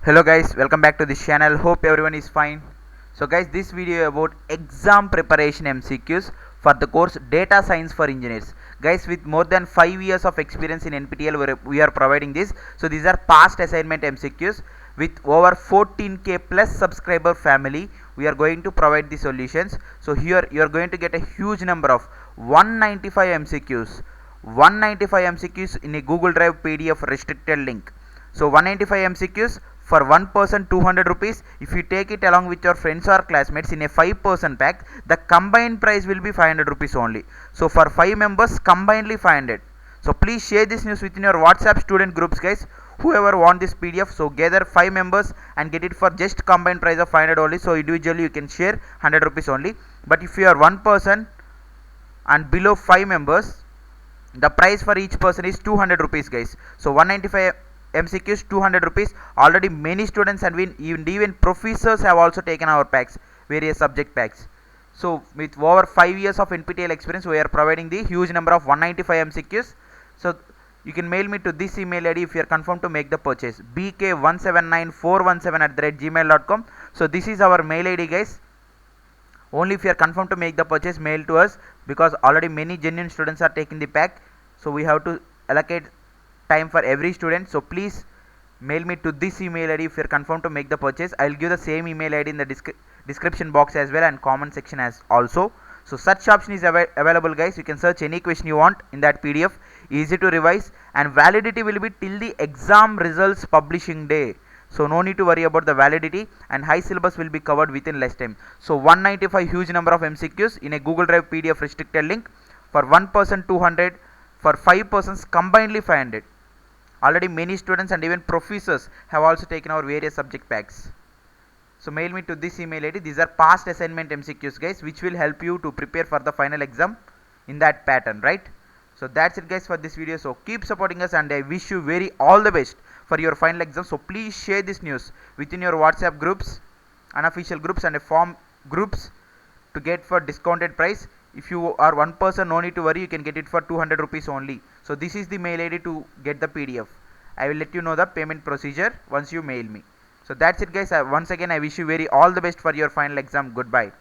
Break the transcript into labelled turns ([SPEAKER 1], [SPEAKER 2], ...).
[SPEAKER 1] Hello guys, welcome back to this channel. Hope everyone is fine. So guys, this video about exam preparation MCQs for the course Data Science for Engineers. Guys, with more than 5 years of experience in NPTEL, we are providing this. So these are past assignment MCQs with over 14k plus subscriber family. We are going to provide the solutions. So here you are going to get a huge number of 195 MCQs. 195 MCQs in a Google Drive PDF restricted link. So 195 MCQs for one person 200 rupees. If you take it along with your friends or classmates in a 5-person pack, the combined price will be 500 rupees only. So for 5 members combinedly 500. So please share this news within your WhatsApp student groups guys. Whoever want this PDF, so gather 5 members and get it for just combined price of 500 only. So individually you can share 100 rupees only. But if you are one person and below 5 members, the price for each person is 200 rupees guys. So 195 MCQs 200 rupees. Already many students and even professors have also taken our packs, various subject packs. So with over 5 years of NPTEL experience, we are providing the huge number of 195 MCQs. So you can mail me to this email ID if you are confirmed to make the purchase, bk179417@gmail.com. So this is our mail ID guys. Only if you are confirmed to make the purchase, mail to us, because already many genuine students are taking the pack. So we have to allocate time for every student. So please mail me to this email ID if you are confirmed to make the purchase. I will give the same email ID in the description box as well and comment section as also. So search option is available guys. You can search any question you want in that PDF. Easy to revise, and validity will be till the exam results publishing day. So no need to worry about the validity, and high syllabus will be covered within less time. So 195 huge number of MCQs in a Google Drive PDF restricted link. For one person 200, for 5 persons combinedly 500. Already many students and even professors have also taken our various subject packs. So mail me to this email ID. These are past assignment MCQs guys, which will help you to prepare for the final exam in that pattern, right? So that's it guys for this video. So keep supporting us, and I wish you very all the best for your final exam. So please share this news within your WhatsApp groups, unofficial groups and form groups to get for discounted price. If you are one person, no need to worry, you can get it for 200 rupees only. So this is the mail ID to get the PDF. I will let you know the payment procedure once you mail me. So that's it guys. Once again I wish you very all the best for your final exam. Goodbye.